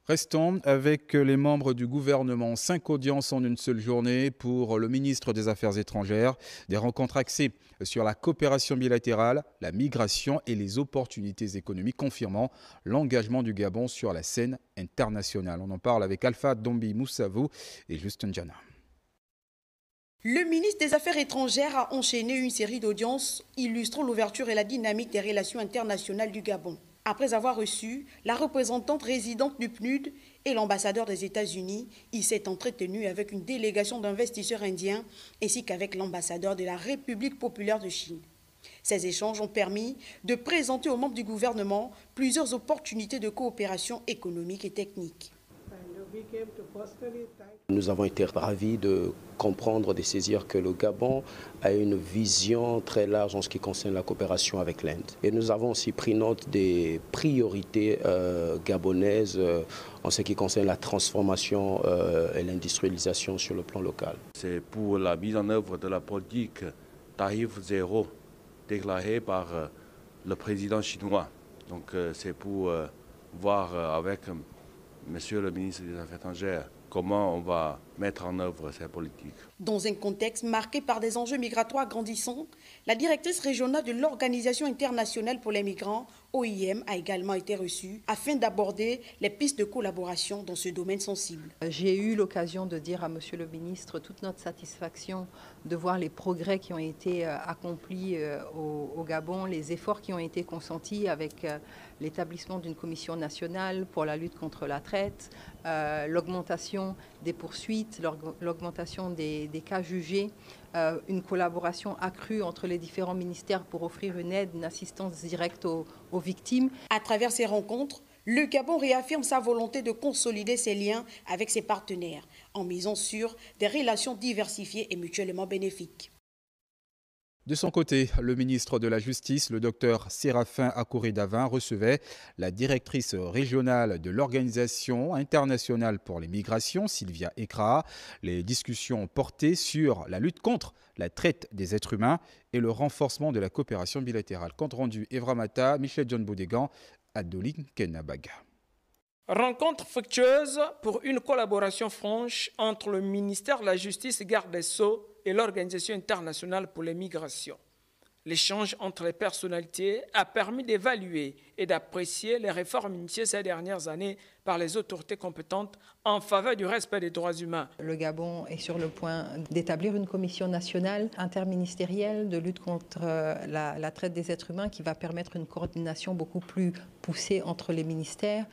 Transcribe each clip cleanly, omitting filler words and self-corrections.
Restons avec les membres du gouvernement. 5 audiences en une seule journée pour le ministre des Affaires étrangères. Des rencontres axées sur la coopération bilatérale, la migration et les opportunités économiques, confirmant l'engagement du Gabon sur la scène internationale. On en parle avec Alpha Dombi Moussavou et Justin Diana. Le ministre des Affaires étrangères a enchaîné une série d'audiences illustrant l'ouverture et la dynamique des relations internationales du Gabon. Après avoir reçu la représentante résidente du PNUD et l'ambassadeur des États-Unis, il s'est entretenu avec une délégation d'investisseurs indiens ainsi qu'avec l'ambassadeur de la République populaire de Chine. Ces échanges ont permis de présenter aux membres du gouvernement plusieurs opportunités de coopération économique et technique. Nous avons été ravis de comprendre, de saisir que le Gabon a une vision très large en ce qui concerne la coopération avec l'Inde. Et nous avons aussi pris note des priorités gabonaises en ce qui concerne la transformation et l'industrialisation sur le plan local. C'est pour la mise en œuvre de la politique tarif zéro déclarée par le président chinois. Donc c'est pour voir avec Monsieur le ministre des Affaires étrangères, comment on va mettre en œuvre ces politiques. Dans un contexte marqué par des enjeux migratoires grandissants, la directrice régionale de l'Organisation internationale pour les migrants, OIM, a également été reçue afin d'aborder les pistes de collaboration dans ce domaine sensible. J'ai eu l'occasion de dire à Monsieur le ministre toute notre satisfaction de voir les progrès qui ont été accomplis au Gabon, les efforts qui ont été consentis avec l'établissement d'une commission nationale pour la lutte contre la traite, l'augmentation des poursuites, l'augmentation des cas jugés, une collaboration accrue entre les différents ministères pour offrir une aide, une assistance directe aux victimes. À travers ces rencontres, le Gabon réaffirme sa volonté de consolider ses liens avec ses partenaires en misant sur des relations diversifiées et mutuellement bénéfiques. De son côté, le ministre de la Justice, le docteur Séraphin Akouridavin, recevait la directrice régionale de l'Organisation internationale pour les migrations, Sylvia Ekra. Les discussions portaient sur la lutte contre la traite des êtres humains et le renforcement de la coopération bilatérale. Compte rendu Evra Mata, Michel John Boudégan, Adoline Kenabaga. Rencontre fructueuse pour une collaboration franche entre le ministère de la Justice et Garde des Sceaux et l'Organisation internationale pour les migrations. L'échange entre les personnalités a permis d'évaluer et d'apprécier les réformes initiées ces dernières années par les autorités compétentes en faveur du respect des droits humains. Le Gabon est sur le point d'établir une commission nationale interministérielle de lutte contre la traite des êtres humains qui va permettre une coordination beaucoup plus poussée entre les ministères.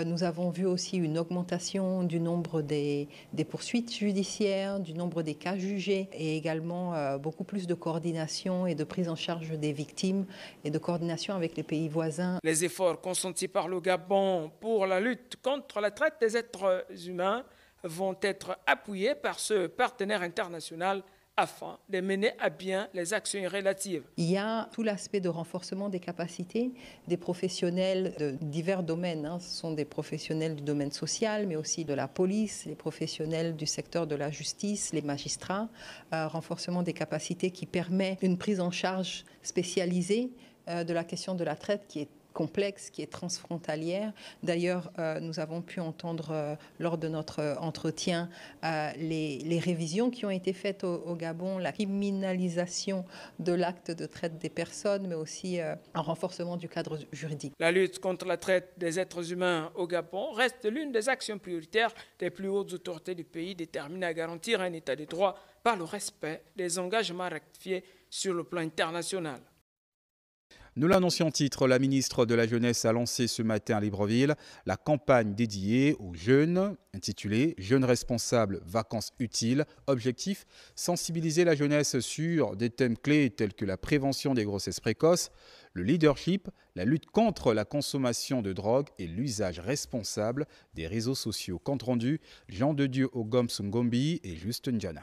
Nous avons vu aussi une augmentation du nombre des poursuites judiciaires, du nombre des cas jugés et également beaucoup plus de coordination et de prise en charge des victimes et de coordination avec les pays voisins. Les efforts consentis par le Gabon pour la lutte contre la traite des êtres humains vont être appuyés par ce partenaire international afin de mener à bien les actions relatives. Il y a tout l'aspect de renforcement des capacités des professionnels de divers domaines. Ce sont des professionnels du domaine social, mais aussi de la police, les professionnels du secteur de la justice, les magistrats. Renforcement des capacités qui permet une prise en charge spécialisée de la question de la traite qui est complexe, qui est transfrontalière. D'ailleurs, nous avons pu entendre lors de notre entretien les révisions qui ont été faites au Gabon, la criminalisation de l'acte de traite des personnes, mais aussi un renforcement du cadre juridique. La lutte contre la traite des êtres humains au Gabon reste l'une des actions prioritaires des plus hautes autorités du pays, déterminées à garantir un état de droit par le respect des engagements rectifiés sur le plan international. Nous l'annoncions en titre, la ministre de la Jeunesse a lancé ce matin à Libreville la campagne dédiée aux jeunes, intitulée « Jeunes responsables, vacances utiles ». Objectif, sensibiliser la jeunesse sur des thèmes clés tels que la prévention des grossesses précoces, le leadership, la lutte contre la consommation de drogue et l'usage responsable des réseaux sociaux. Compte rendu, Jean de Dieu Ogom Sungombi et Justin Diana.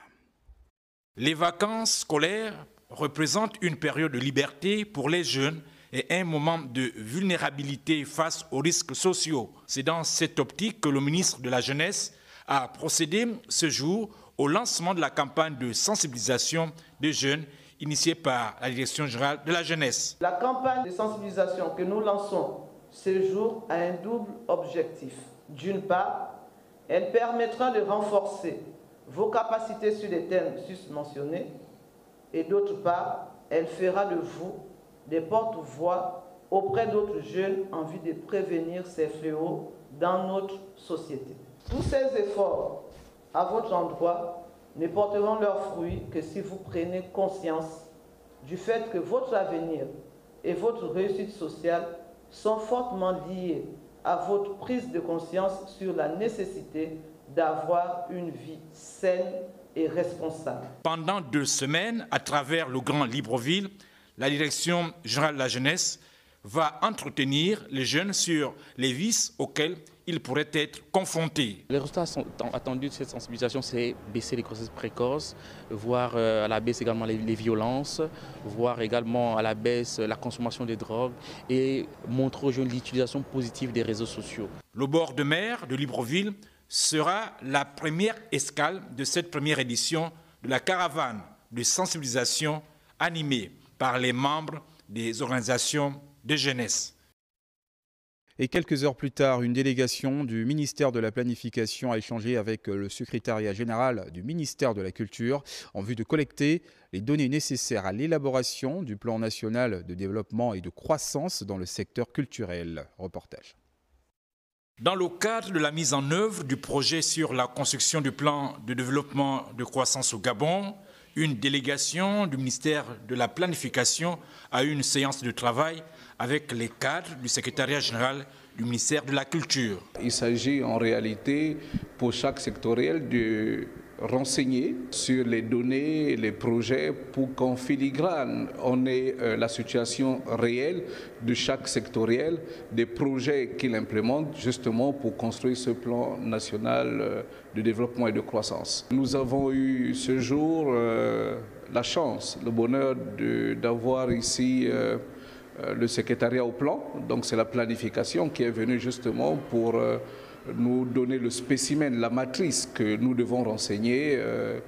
Les vacances scolaires représentent une période de liberté pour les jeunes et un moment de vulnérabilité face aux risques sociaux. C'est dans cette optique que le ministre de la Jeunesse a procédé ce jour au lancement de la campagne de sensibilisation des jeunes initiée par la Direction générale de la jeunesse. La campagne de sensibilisation que nous lançons ce jour a un double objectif. D'une part, elle permettra de renforcer vos capacités sur les thèmes susmentionnés et d'autre part, elle fera de vous des porte-voix auprès d'autres jeunes en vue de prévenir ces fléaux dans notre société. Tous ces efforts à votre endroit ne porteront leurs fruits que si vous prenez conscience du fait que votre avenir et votre réussite sociale sont fortement liés à votre prise de conscience sur la nécessité d'avoir une vie saine et responsable. Pendant 2 semaines, à travers le Grand Libreville, la Direction générale de la jeunesse va entretenir les jeunes sur les vices auxquels ils pourraient être confrontés. Les résultats attendus de cette sensibilisation, c'est baisser les grossesses précoces, voir à la baisse également les violences, voir également à la baisse la consommation de drogues et montrer aux jeunes l'utilisation positive des réseaux sociaux. Le bord de mer de Libreville sera la première escale de cette première édition de la caravane de sensibilisation animée par les membres des organisations de jeunesse. Et quelques heures plus tard, une délégation du ministère de la Planification a échangé avec le secrétariat général du ministère de la Culture en vue de collecter les données nécessaires à l'élaboration du plan national de développement et de croissance dans le secteur culturel. Reportage. Dans le cadre de la mise en œuvre du projet sur la construction du plan de développement de croissance au Gabon, une délégation du ministère de la Planification a eu une séance de travail avec les cadres du secrétariat général du ministère de la Culture. Il s'agit en réalité pour chaque sectoriel de renseigner sur les données et les projets pour qu'en filigrane on ait la situation réelle de chaque sectoriel, des projets qu'il implémente justement pour construire ce plan national de développement et de croissance. Nous avons eu ce jour la chance, le bonheur d'avoir ici le secrétariat au plan, donc c'est la planification qui est venue justement pour nous donner le spécimen, la matrice que nous devons renseigner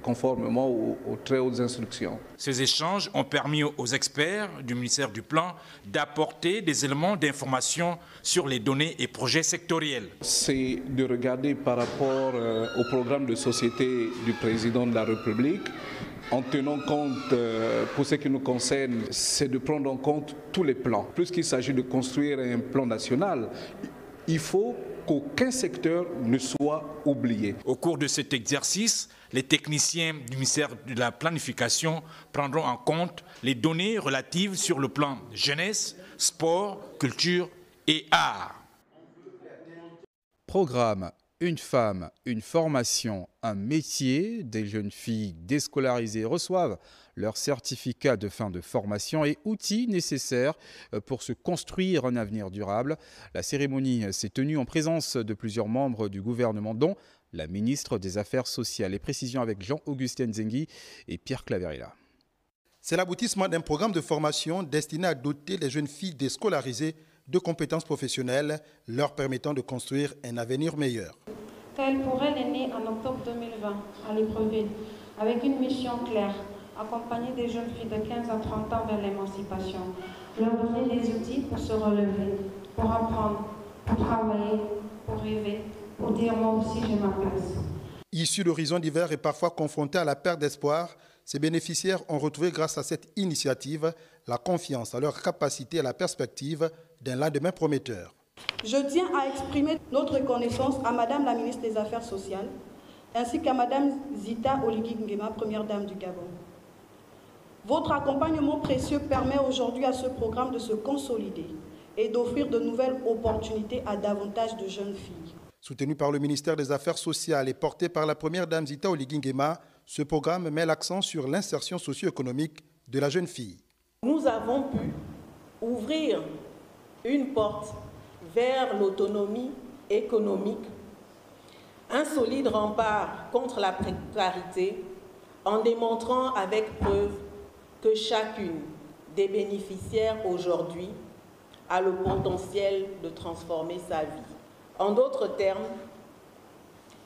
conformément aux très hautes instructions. Ces échanges ont permis aux experts du ministère du Plan d'apporter des éléments d'information sur les données et projets sectoriels. C'est de regarder par rapport au programme de société du président de la République, en tenant compte, pour ce qui nous concerne, c'est de prendre en compte tous les plans. Puisqu'il s'agit de construire un plan national, il faut qu'aucun secteur ne soit oublié. Au cours de cet exercice, les techniciens du ministère de la Planification prendront en compte les données relatives sur le plan jeunesse, sport, culture et art. Programme Une femme, une formation, un métier. Des jeunes filles déscolarisées reçoivent leur certificat de fin de formation et outils nécessaires pour se construire un avenir durable. La cérémonie s'est tenue en présence de plusieurs membres du gouvernement, dont la ministre des Affaires sociales. Les précisions avec Jean-Augustin Nzengui et Pierre Claverilla. C'est l'aboutissement d'un programme de formation destiné à doter les jeunes filles déscolarisées de compétences professionnelles leur permettant de construire un avenir meilleur. Tel pourrait l'année en octobre 2020 à Libreville, avec une mission claire, accompagner des jeunes filles de 15 à 30 ans vers l'émancipation, leur donner des outils pour se relever, pour apprendre, pour travailler, pour rêver, pour dire moi aussi j'ai ma place. Issus d'horizons divers et parfois confrontés à la perte d'espoir, ces bénéficiaires ont retrouvé grâce à cette initiative la confiance en leur capacité et la perspective d'un lendemain prometteur. Je tiens à exprimer notre reconnaissance à Madame la ministre des Affaires sociales ainsi qu'à Madame Zita Oligui Nguema, première dame du Gabon. Votre accompagnement précieux permet aujourd'hui à ce programme de se consolider et d'offrir de nouvelles opportunités à davantage de jeunes filles. Soutenu par le ministère des Affaires sociales et porté par la première dame Zita Oligui Nguema, ce programme met l'accent sur l'insertion socio-économique de la jeune fille. Nous avons pu ouvrir une porte vers l'autonomie économique, un solide rempart contre la précarité, en démontrant avec preuve que chacune des bénéficiaires aujourd'hui a le potentiel de transformer sa vie. En d'autres termes,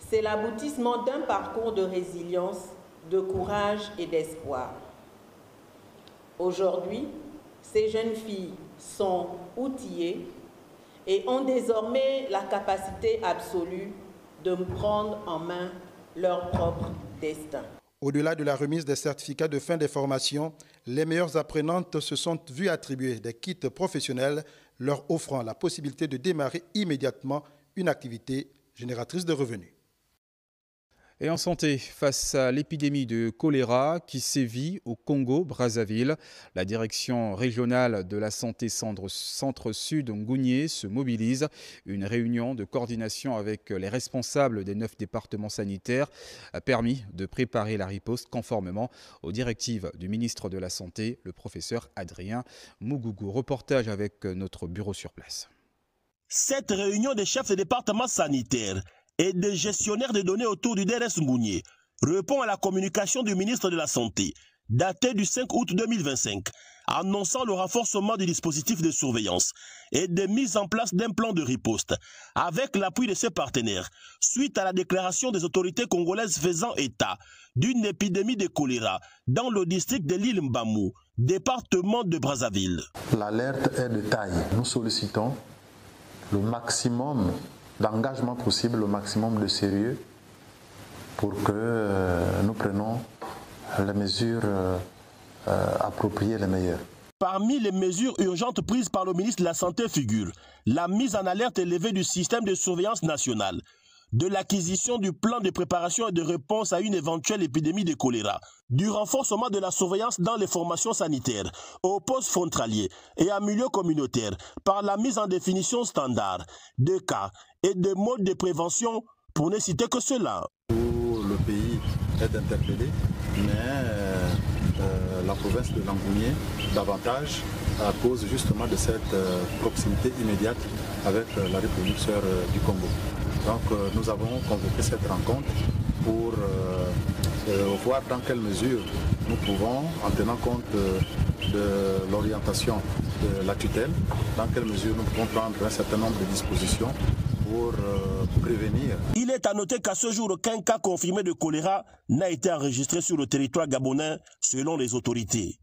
c'est l'aboutissement d'un parcours de résilience, de courage et d'espoir. Aujourd'hui, ces jeunes filles sont outillées et ont désormais la capacité absolue de prendre en main leur propre destin. Au-delà de la remise des certificats de fin des formations, les meilleures apprenantes se sont vues attribuer des kits professionnels leur offrant la possibilité de démarrer immédiatement une activité génératrice de revenus. Et en santé, face à l'épidémie de choléra qui sévit au Congo-Brazzaville, la direction régionale de la santé centre-sud Ngounié se mobilise. Une réunion de coordination avec les responsables des 9 départements sanitaires a permis de préparer la riposte conformément aux directives du ministre de la Santé, le professeur Adrien Mougougou. Reportage avec notre bureau sur place. Cette réunion des chefs de départements sanitaires et des gestionnaires de données autour du DRS Ngounié répond à la communication du ministre de la Santé, datée du 5 août 2025, annonçant le renforcement du dispositif de surveillance et de mise en place d'un plan de riposte, avec l'appui de ses partenaires, suite à la déclaration des autorités congolaises faisant état d'une épidémie de choléra dans le district de l'île Mbamou, département de Brazzaville. L'alerte est de taille. Nous sollicitons le maximum d'engagement possible, le maximum de sérieux pour que nous prenions les mesures appropriées, les meilleures. Parmi les mesures urgentes prises par le ministre de la Santé figure la mise en alerte élevée du système de surveillance nationale, de l'acquisition du plan de préparation et de réponse à une éventuelle épidémie de choléra, du renforcement de la surveillance dans les formations sanitaires, aux postes frontaliers et en milieu communautaire, par la mise en définition standard de cas et de modes de prévention, pour ne citer que cela. Le pays est interpellé, mais la province de Langounié davantage à cause justement de cette proximité immédiate avec la République sœur du Congo. Donc nous avons convoqué cette rencontre pour voir dans quelle mesure nous pouvons, en tenant compte de l'orientation de la tutelle, dans quelle mesure nous pouvons prendre un certain nombre de dispositions pour prévenir. Il est à noter qu'à ce jour, aucun cas confirmé de choléra n'a été enregistré sur le territoire gabonais selon les autorités.